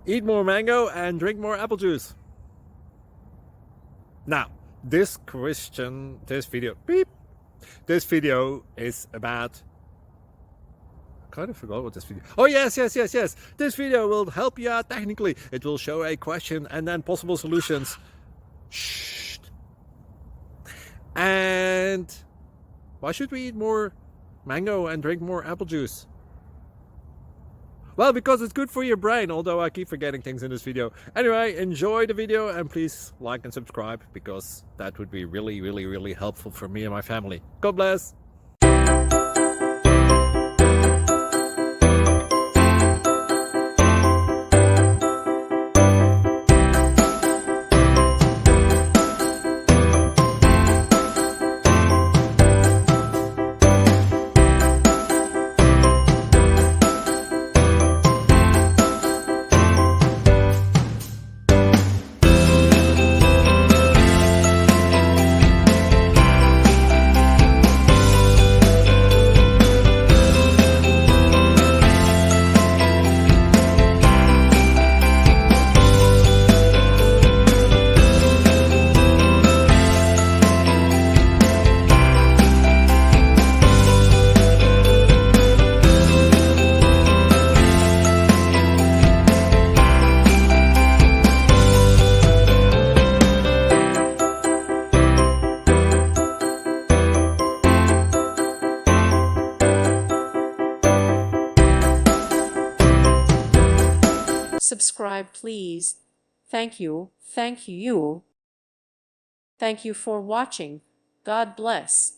Eat more mango and drink more apple juice. Now, this video is about, I kind of forgot what this video. Oh yes. This video will help you out technically. It will show a question and then possible solutions. Shh. And why should we eat more mango and drink more apple juice? Well, because it's good for your brain, although I keep forgetting things in this video. Anyway, enjoy the video and please like and subscribe, because that would be really helpful for me and my family. God bless! Subscribe, please. Thank you. Thank you. Thank you for watching. God bless.